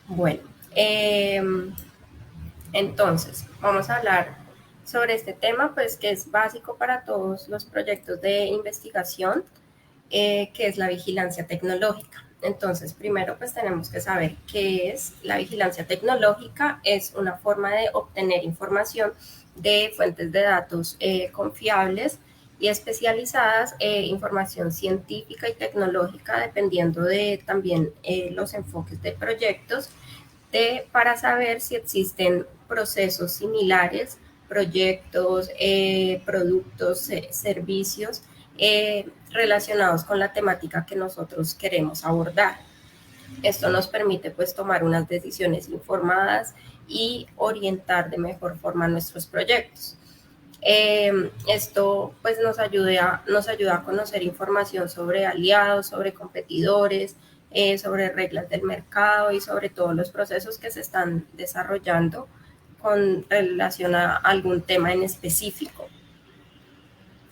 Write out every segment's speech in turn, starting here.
Bueno, entonces vamos a hablar sobre este tema, pues que es básico para todos los proyectos de investigación, que es la vigilancia tecnológica. Entonces, primero pues tenemos que saber qué es la vigilancia tecnológica. Es una forma de obtener información de fuentes de datos confiables y especializadas, información científica y tecnológica, dependiendo de también los enfoques de proyectos, para saber si existen procesos similares, proyectos, productos, servicios relacionados con la temática que nosotros queremos abordar. Esto nos permite pues tomar unas decisiones informadas y orientar de mejor forma nuestros proyectos. Esto pues nos ayuda a conocer información sobre aliados, sobre competidores, sobre reglas del mercado y sobre todos los procesos que se están desarrollando con relación a algún tema en específico.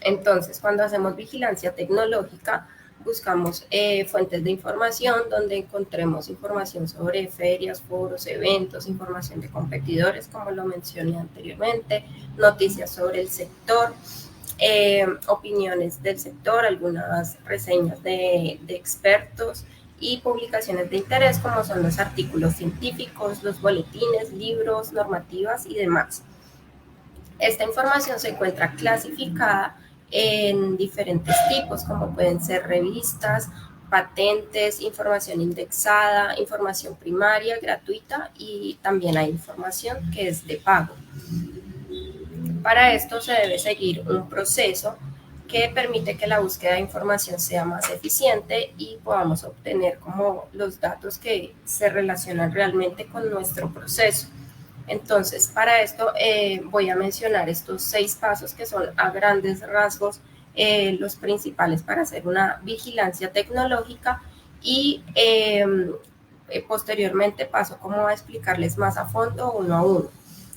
Entonces, cuando hacemos vigilancia tecnológica, buscamos fuentes de información donde encontremos información sobre ferias, foros, eventos, información de competidores, como lo mencioné anteriormente, noticias sobre el sector, opiniones del sector, algunas reseñas de expertos y publicaciones de interés, como son los artículos científicos, los boletines, libros, normativas y demás. Esta información se encuentra clasificada en diferentes tipos, como pueden ser revistas, patentes, información indexada, información primaria, gratuita, y también hay información que es de pago. Para esto se debe seguir un proceso que permite que la búsqueda de información sea más eficiente y podamos obtener como los datos que se relacionan realmente con nuestro proceso. Entonces, para esto voy a mencionar estos 6 pasos que son a grandes rasgos los principales para hacer una vigilancia tecnológica, y posteriormente paso como a explicarles más a fondo uno a uno.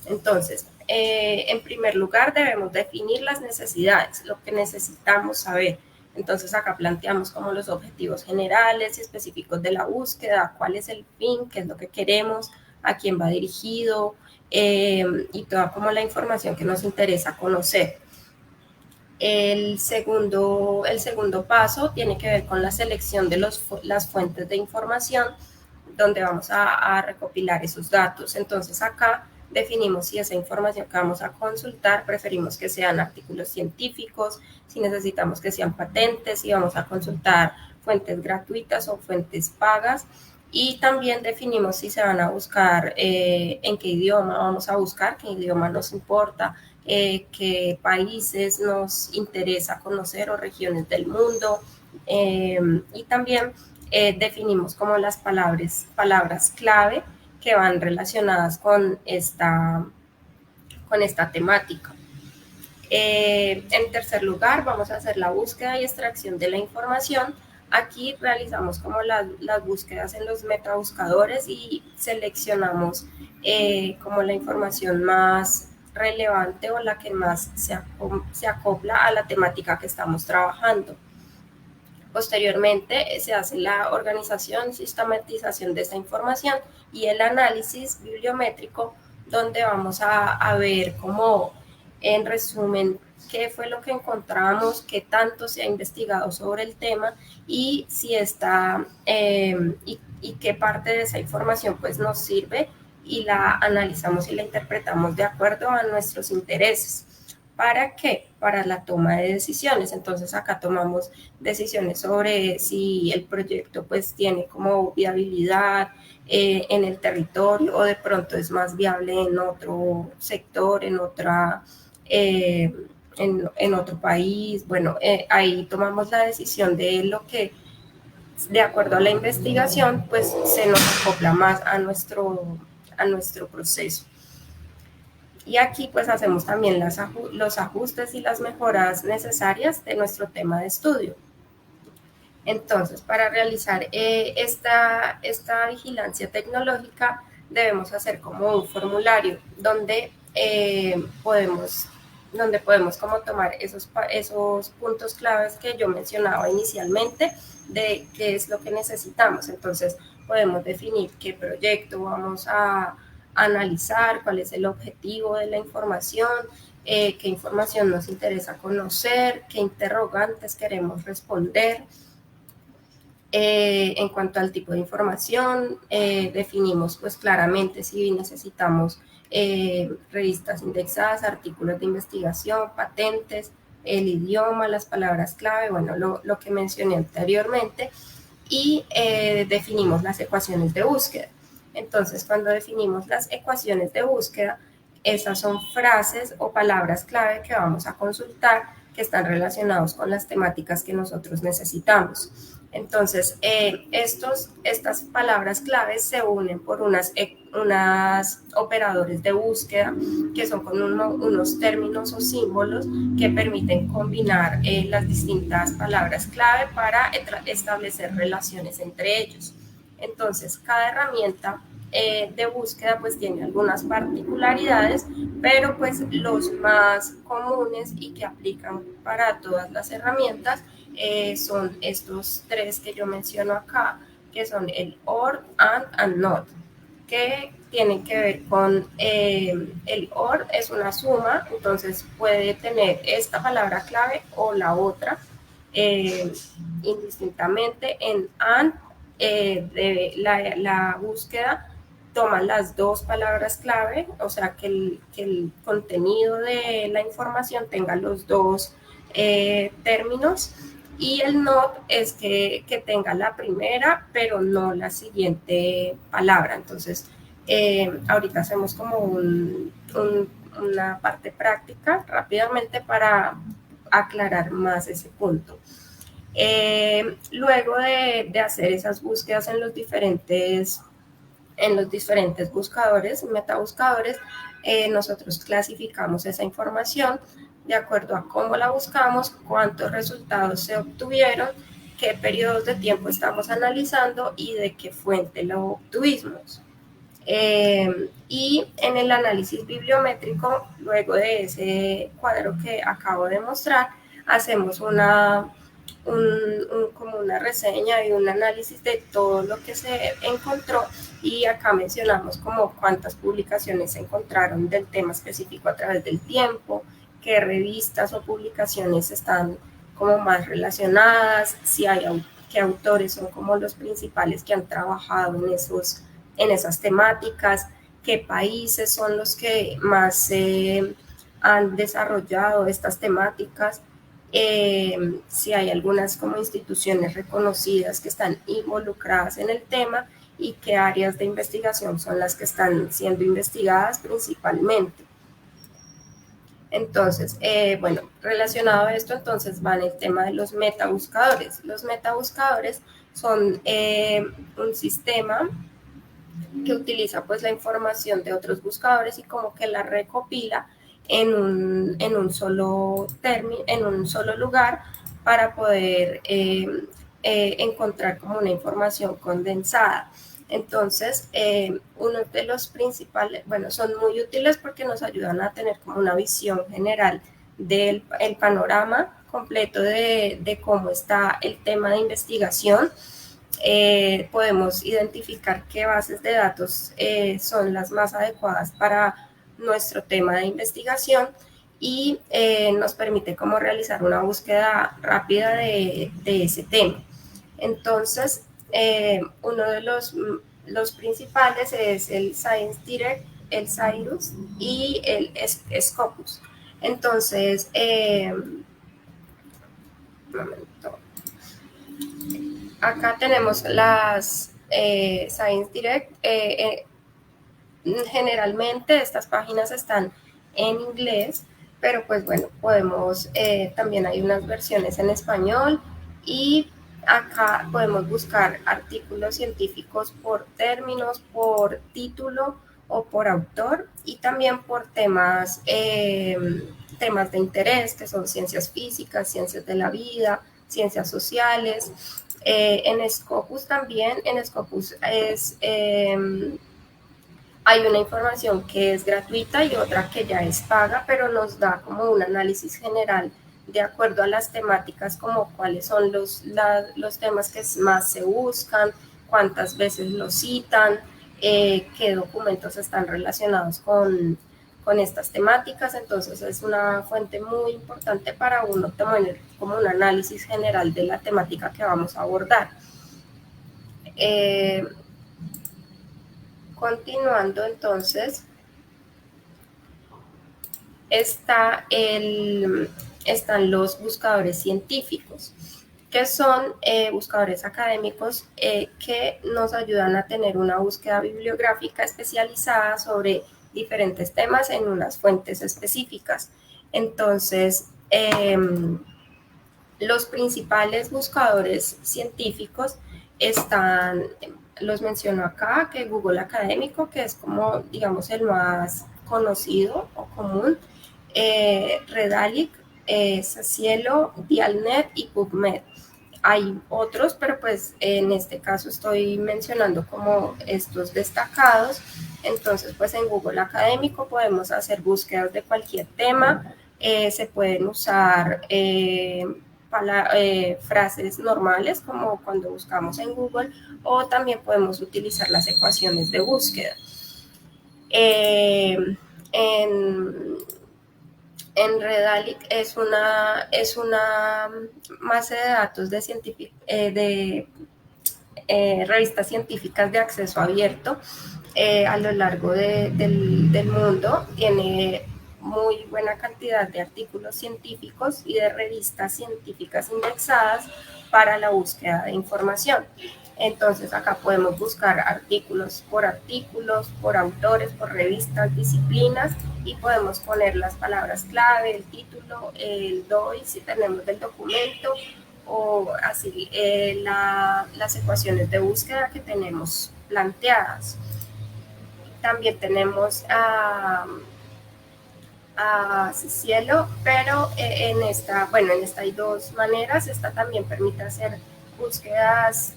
Entonces, en primer lugar debemos definir las necesidades, lo que necesitamos saber. Entonces acá planteamos como los objetivos generales y específicos de la búsqueda, cuál es el fin, qué es lo que queremos, a quién va dirigido, y toda como la información que nos interesa conocer. El segundo paso tiene que ver con la selección de las fuentes de información donde vamos a recopilar esos datos. Entonces acá definimos si esa información que vamos a consultar preferimos que sean artículos científicos, si necesitamos que sean patentes, si vamos a consultar fuentes gratuitas o fuentes pagas, y también definimos si se van a buscar, en qué idioma vamos a buscar, qué idioma nos importa, qué países nos interesa conocer o regiones del mundo, y también definimos como las palabras clave que van relacionadas con esta temática. En tercer lugar, vamos a hacer la búsqueda y extracción de la información. Aquí realizamos como las búsquedas en los metabuscadores y seleccionamos como la información más relevante o la que más se acopla a la temática que estamos trabajando. Posteriormente se hace la organización y sistematización de esta información y el análisis bibliométrico, donde vamos a ver como en resumen qué fue lo que encontramos, qué tanto se ha investigado sobre el tema y si está, y qué parte de esa información pues nos sirve, y la analizamos y la interpretamos de acuerdo a nuestros intereses. ¿Para qué? Para la toma de decisiones. Entonces acá tomamos decisiones sobre si el proyecto pues tiene como viabilidad en el territorio, o de pronto es más viable en otro sector, en otro país. Bueno, ahí tomamos la decisión de lo que, de acuerdo a la investigación, pues se nos acopla más a nuestro proceso. Y aquí pues hacemos también los ajustes y las mejoras necesarias de nuestro tema de estudio. Entonces, para realizar esta vigilancia tecnológica debemos hacer como un formulario donde podemos donde podemos como tomar esos puntos claves que yo mencionaba inicialmente de qué es lo que necesitamos. Entonces podemos definir qué proyecto vamos a analizar, cuál es el objetivo de la información, qué información nos interesa conocer, qué interrogantes queremos responder. En cuanto al tipo de información, definimos pues claramente si necesitamos revistas indexadas, artículos de investigación, patentes, el idioma, las palabras clave, bueno, lo que mencioné anteriormente, y definimos las ecuaciones de búsqueda. Entonces, cuando definimos las ecuaciones de búsqueda, esas son frases o palabras clave que vamos a consultar que están relacionados con las temáticas que nosotros necesitamos. Entonces, estas palabras claves se unen por unas operadores de búsqueda que son con unos términos o símbolos que permiten combinar las distintas palabras clave para establecer relaciones entre ellos. Entonces, cada herramienta de búsqueda pues tiene algunas particularidades, pero pues los más comunes y que aplican para todas las herramientas son estos tres que yo menciono acá, que son el OR, and NOT, que tienen que ver con el OR es una suma, entonces puede tener esta palabra clave o la otra eh, indistintamente. En AND, la búsqueda toma las dos palabras clave, o sea que el contenido de la información tenga los dos términos, y el not es que tenga la primera, pero no la siguiente palabra. Entonces, ahorita hacemos como una parte práctica rápidamente para aclarar más ese punto. Luego de hacer esas búsquedas en los diferentes buscadores, metabuscadores, nosotros clasificamos esa información de acuerdo a cómo la buscamos, cuántos resultados se obtuvieron, qué periodos de tiempo estamos analizando y de qué fuente lo obtuvimos. Y en el análisis bibliométrico, luego de ese cuadro que acabo de mostrar, hacemos como una reseña y un análisis de todo lo que se encontró, y acá mencionamos como cuántas publicaciones se encontraron del tema específico a través del tiempo, qué revistas o publicaciones están como más relacionadas, si hay qué autores son como los principales que han trabajado en esas temáticas, qué países son los que más han desarrollado estas temáticas, si hay algunas como instituciones reconocidas que están involucradas en el tema y qué áreas de investigación son las que están siendo investigadas principalmente. Entonces, bueno, relacionado a esto, entonces va en el tema de los metabuscadores. Los metabuscadores son un sistema que utiliza pues la información de otros buscadores y como que la recopila en un solo lugar para poder encontrar como una información condensada. Entonces, uno de los principales, bueno, son muy útiles porque nos ayudan a tener como una visión general del panorama completo de cómo está el tema de investigación. Podemos identificar qué bases de datos son las más adecuadas para nuestro tema de investigación, y nos permite como realizar una búsqueda rápida de ese tema. Entonces, uno de los principales es el Science Direct, el Cyrus y el Scopus. Entonces, un momento. Acá tenemos las Science Direct. Generalmente estas páginas están en inglés, pero pues bueno, también hay unas versiones en español, y acá podemos buscar artículos científicos por términos, por título o por autor, y también por temas de interés, que son ciencias físicas, ciencias de la vida, ciencias sociales. En Scopus también, en Scopus Hay una información que es gratuita y otra que ya es paga, pero nos da como un análisis general de acuerdo a las temáticas, como cuáles son los temas que más se buscan, cuántas veces los citan, qué documentos están relacionados con estas temáticas. Entonces es una fuente muy importante para uno tener como un análisis general de la temática que vamos a abordar. Continuando entonces, están los buscadores científicos, que son buscadores académicos que nos ayudan a tener una búsqueda bibliográfica especializada sobre diferentes temas en unas fuentes específicas. Entonces, los principales buscadores científicos están, los menciono acá, que Google Académico, que es como, digamos, el más conocido o común, Redalyc, Cielo, Dialnet y PubMed. Hay otros, pero pues en este caso estoy mencionando como estos destacados. Entonces, pues en Google Académico podemos hacer búsquedas de cualquier tema, se pueden usar frases normales como cuando buscamos en Google, o también podemos utilizar las ecuaciones de búsqueda. En Redalyc es una base de datos de revistas científicas de acceso abierto a lo largo del mundo. Tiene muy buena cantidad de artículos científicos y de revistas científicas indexadas para la búsqueda de información. Entonces acá podemos buscar artículos, por autores, por revistas, disciplinas, y podemos poner las palabras clave, el título, el DOI si tenemos del documento, o así las ecuaciones de búsqueda que tenemos planteadas. También tenemos a Cielo, pero en esta hay dos maneras. Esta también permite hacer búsquedas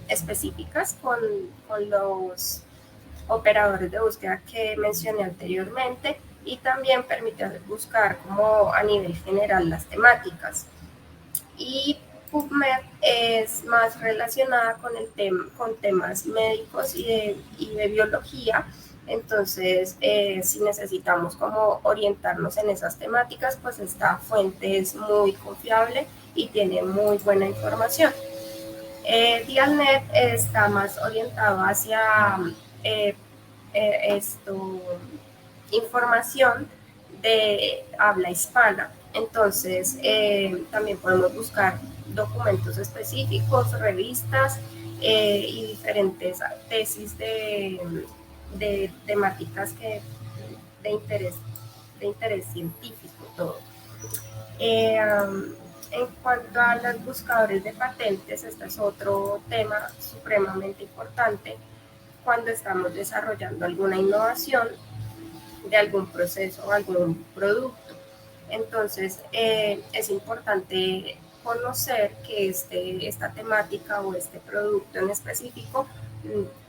específicas con los operadores de búsqueda que mencioné anteriormente, y también permite buscar como a nivel general las temáticas. Y PubMed es más relacionada con temas médicos y de biología. Entonces, si necesitamos como orientarnos en esas temáticas, pues esta fuente es muy confiable y tiene muy buena información. Dialnet está más orientado hacia información de habla hispana. Entonces, también podemos buscar documentos específicos, revistas y diferentes tesis de temáticas de interés científico, todo. En cuanto a los buscadores de patentes, este es otro tema supremamente importante cuando estamos desarrollando alguna innovación de algún proceso o algún producto. Entonces, es importante conocer que esta temática o este producto en específico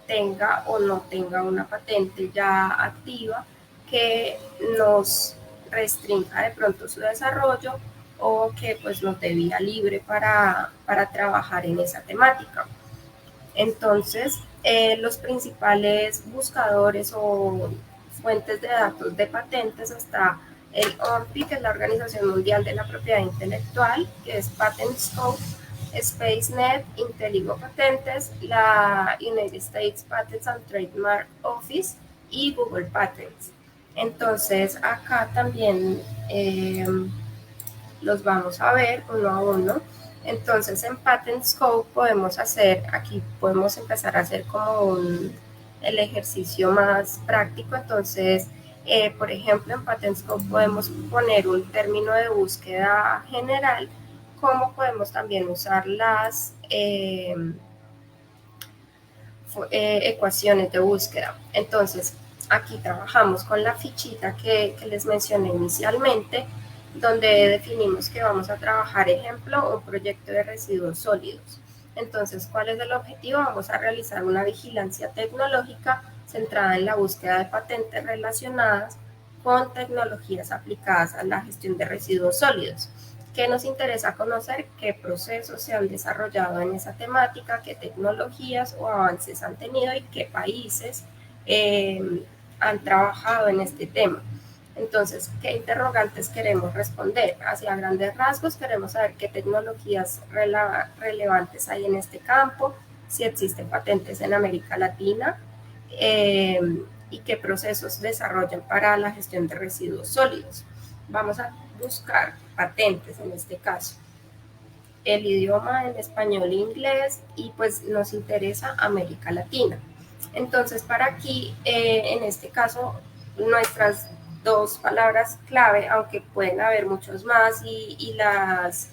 tenga o no tenga una patente ya activa que nos restrinja de pronto su desarrollo, o que pues nos dé vía libre para trabajar en esa temática. Entonces, los principales buscadores o fuentes de datos de patentes está el OMPI, que es la Organización Mundial de la Propiedad Intelectual, que es PatentScope, SpaceNet, Inteligo Patentes, la United States Patents and Trademark Office y Google Patents. Entonces, acá también los vamos a ver uno a uno. Entonces, en PatentScope podemos empezar a hacer como el ejercicio más práctico. Entonces, por ejemplo, en PatentScope podemos poner un término de búsqueda general, como podemos también usar las ecuaciones de búsqueda. Entonces, aquí trabajamos con la fichita que les mencioné inicialmente, donde definimos que vamos a trabajar, ejemplo, un proyecto de residuos sólidos. Entonces, ¿cuál es el objetivo? Vamos a realizar una vigilancia tecnológica centrada en la búsqueda de patentes relacionadas con tecnologías aplicadas a la gestión de residuos sólidos. ¿Qué nos interesa conocer? ¿Qué procesos se han desarrollado en esa temática? ¿Qué tecnologías o avances han tenido y qué países han trabajado en este tema? Entonces, ¿qué interrogantes queremos responder? Hacia grandes rasgos queremos saber qué tecnologías relevantes hay en este campo, si existen patentes en América Latina y qué procesos desarrollan para la gestión de residuos sólidos. Vamos a buscar patentes en este caso. El idioma en español e inglés y pues nos interesa América Latina. Entonces, para aquí, en este caso, nuestras dos palabras clave, aunque pueden haber muchos más y las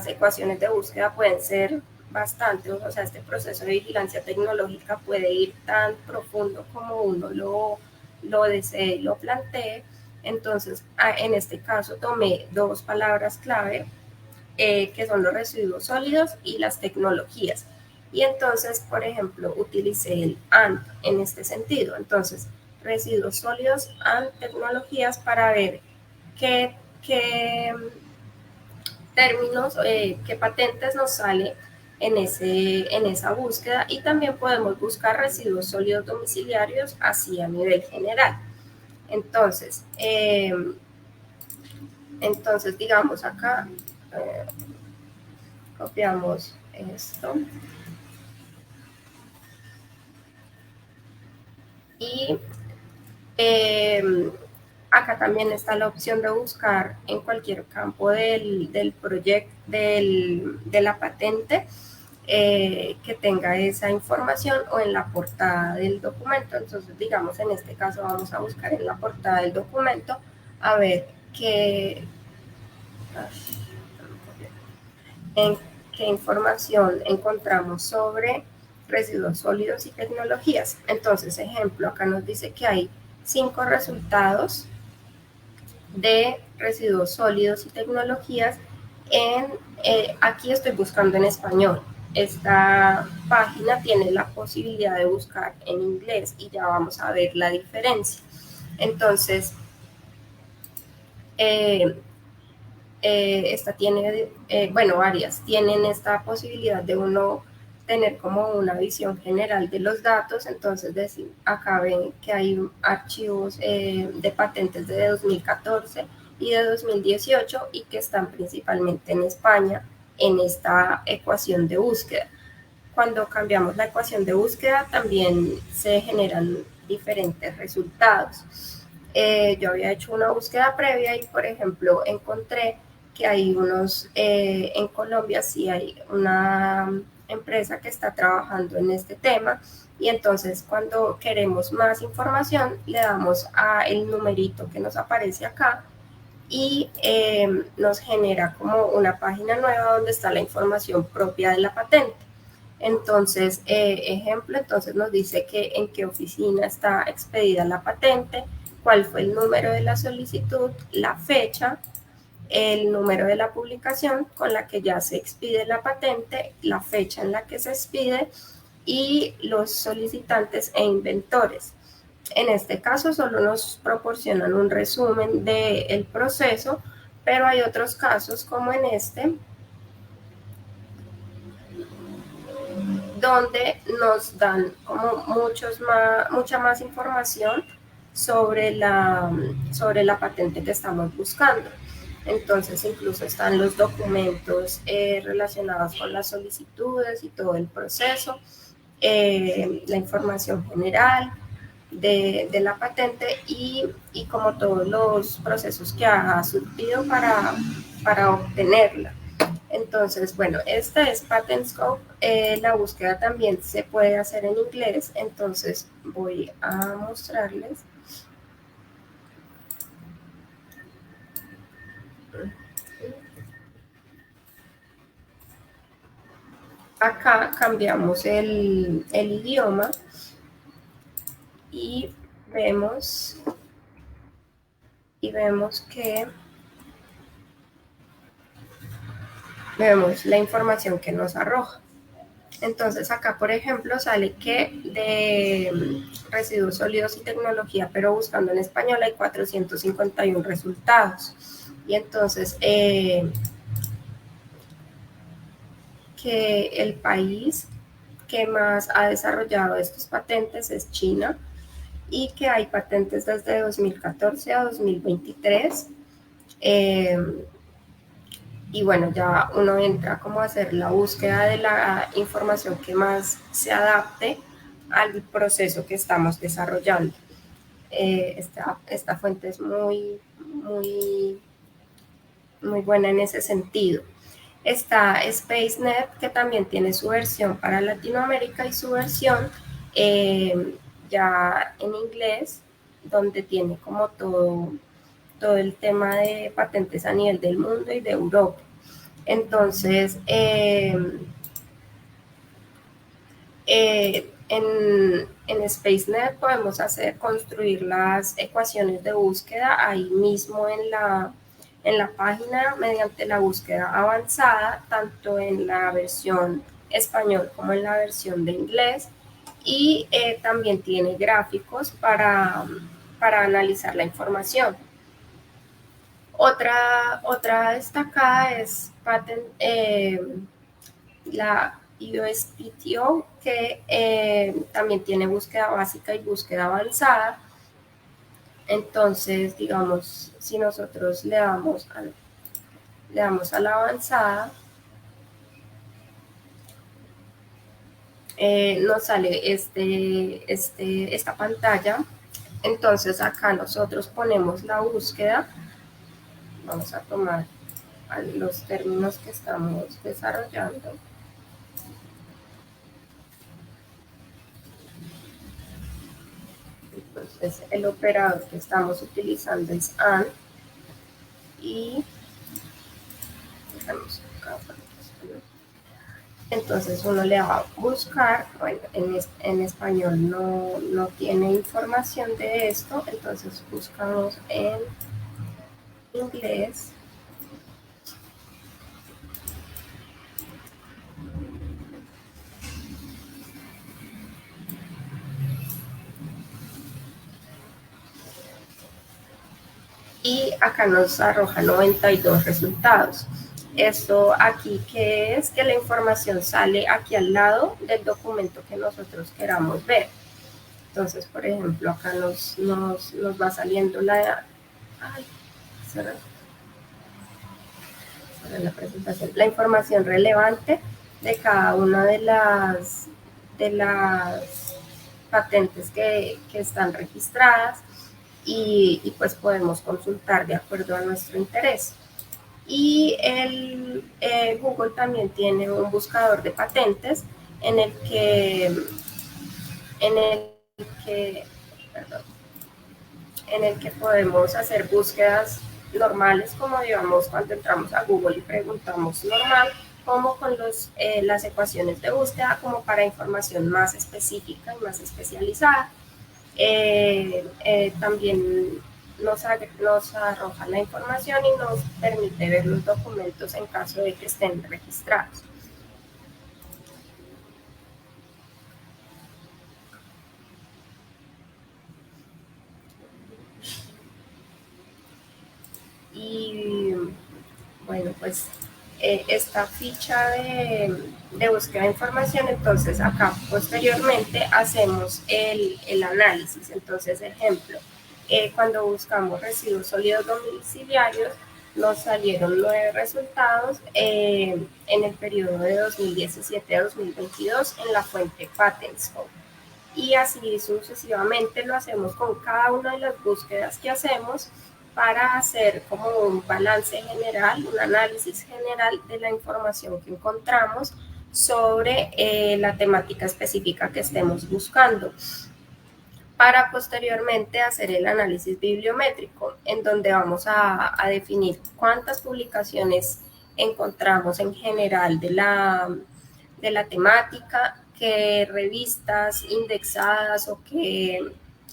ecuaciones de búsqueda pueden ser bastante, o sea, este proceso de vigilancia tecnológica puede ir tan profundo como uno lo desee y lo plantee. Entonces, en este caso tomé dos palabras clave que son los residuos sólidos y las tecnologías. Y entonces, por ejemplo, utilicé el AND en este sentido. Entonces, residuos sólidos, AND, tecnologías para ver qué términos, qué patentes nos sale en esa búsqueda y también podemos buscar residuos sólidos domiciliarios así a nivel general. Entonces, digamos acá, copiamos esto y acá también está la opción de buscar en cualquier campo del proyecto, de la patente, que tenga esa información o en la portada del documento. Entonces, digamos, en este caso vamos a buscar en la portada del documento a ver en qué información encontramos sobre residuos sólidos y tecnologías. Entonces, ejemplo, acá nos dice que hay 5 resultados de residuos sólidos y tecnologías aquí estoy buscando en español. Esta página tiene la posibilidad de buscar en inglés y ya vamos a ver la diferencia. Entonces, esta tiene, bueno, varias tienen esta posibilidad de uno tener como una visión general de los datos. Entonces, acá ven que hay archivos de patentes de 2014 y de 2018 y que están principalmente en España en esta ecuación de búsqueda. Cuando cambiamos la ecuación de búsqueda también se generan diferentes resultados. Yo había hecho una búsqueda previa y, por ejemplo, encontré que hay en Colombia sí hay una empresa que está trabajando en este tema y entonces cuando queremos más información le damos a el numerito que nos aparece acá y nos genera como una página nueva donde está la información propia de la patente. Entonces, ejemplo, entonces nos dice que en qué oficina está expedida la patente, cuál fue el número de la solicitud, la fecha, el número de la publicación con la que ya se expide la patente, la fecha en la que se expide y los solicitantes e inventores. En este caso solo nos proporcionan un resumen del proceso, pero hay otros casos como en este, donde nos dan como mucha más información sobre la patente que estamos buscando. Entonces incluso están los documentos relacionados con las solicitudes y todo el proceso, la información general de la patente y como todos los procesos que ha surtido para obtenerla. Entonces, bueno, esta es PatentScope. La búsqueda también se puede hacer en inglés, entonces voy a mostrarles. Acá cambiamos el idioma y vemos, vemos que vemos la información que nos arroja. Entonces acá, por ejemplo, sale que de residuos sólidos y tecnología, pero buscando en español hay 451 resultados. Y entonces que el país que más ha desarrollado estos patentes es China, y que hay patentes desde 2014 a 2023. Y bueno, ya uno entra como a hacer la búsqueda de la información que más se adapte al proceso que estamos desarrollando. Esta fuente es muy buena en ese sentido. Está SpaceNet, que también tiene su versión para Latinoamérica y su versión ya en inglés, donde tiene como todo el tema de patentes a nivel del mundo y de Europa. Entonces, en SpaceNet podemos construir las ecuaciones de búsqueda ahí mismo en la página mediante la búsqueda avanzada, tanto en la versión español como en la versión de inglés. Y también tiene gráficos para analizar la información. Otra destacada es la USPTO, que también tiene búsqueda básica y búsqueda avanzada. Entonces, digamos, si nosotros le damos a la avanzada, nos sale esta pantalla. Entonces acá nosotros ponemos la búsqueda. Vamos a tomar los términos que estamos desarrollando. Entonces el operador que estamos utilizando es AND, y dejamos acá. Entonces uno le va a buscar, bueno, en español no tiene información de esto, entonces buscamos en inglés. Y acá nos arroja 92 resultados. Esto aquí, ¿qué es? Que la información sale aquí al lado del documento que nosotros queramos ver. Entonces, por ejemplo, acá nos va saliendo la presentación, la información relevante de cada una de las patentes que están registradas, y pues podemos consultar de acuerdo a nuestro interés. Y Google también tiene un buscador de patentes en el que, en el que, perdón, en el que podemos hacer búsquedas normales, como digamos cuando entramos a Google y preguntamos normal, como con las ecuaciones de búsqueda, como para información más específica y más especializada. También nos arroja la información y nos permite ver los documentos en caso de que estén registrados. Y bueno, pues esta ficha de búsqueda de información, entonces acá posteriormente hacemos el análisis. Entonces, ejemplo, cuando buscamos residuos sólidos domiciliarios, nos salieron 9 resultados en el periodo de 2017 a 2022 en la fuente PatentScope. Y así sucesivamente lo hacemos con cada una de las búsquedas que hacemos para hacer como un balance general, un análisis general de la información que encontramos sobre la temática específica que estemos buscando, para posteriormente hacer el análisis bibliométrico, en donde vamos a definir cuántas publicaciones encontramos en general de la temática, qué revistas indexadas o qué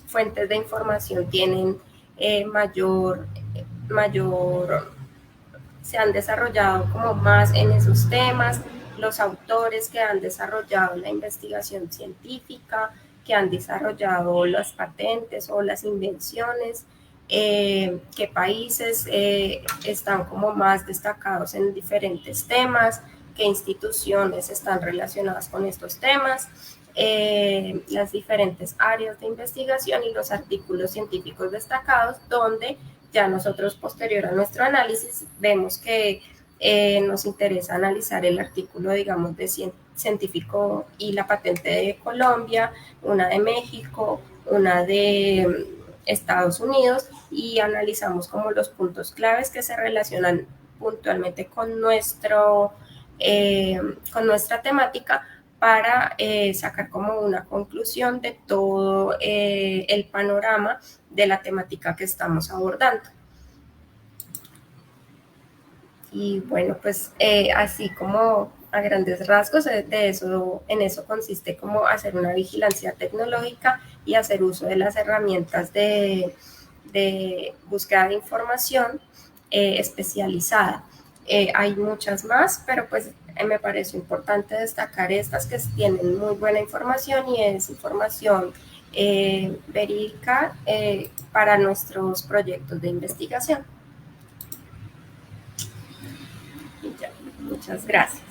fuentes de información tienen mayor se han desarrollado como más en esos temas, los autores que han desarrollado la investigación científica, que han desarrollado las patentes o las invenciones, qué países están como más destacados en diferentes temas, qué instituciones están relacionadas con estos temas, las diferentes áreas de investigación y los artículos científicos destacados, donde ya nosotros posterior a nuestro análisis vemos que nos interesa analizar el artículo, digamos, de científico y la patente de Colombia, una de México, una de Estados Unidos, y analizamos como los puntos claves que se relacionan puntualmente con con nuestra temática para sacar como una conclusión de todo el panorama de la temática que estamos abordando. Y bueno, pues así como a grandes rasgos, en eso consiste como hacer una vigilancia tecnológica y hacer uso de las herramientas de búsqueda de información especializada. Hay muchas más, pero pues me parece importante destacar estas que tienen muy buena información y es información verídica para nuestros proyectos de investigación. Y ya, muchas gracias.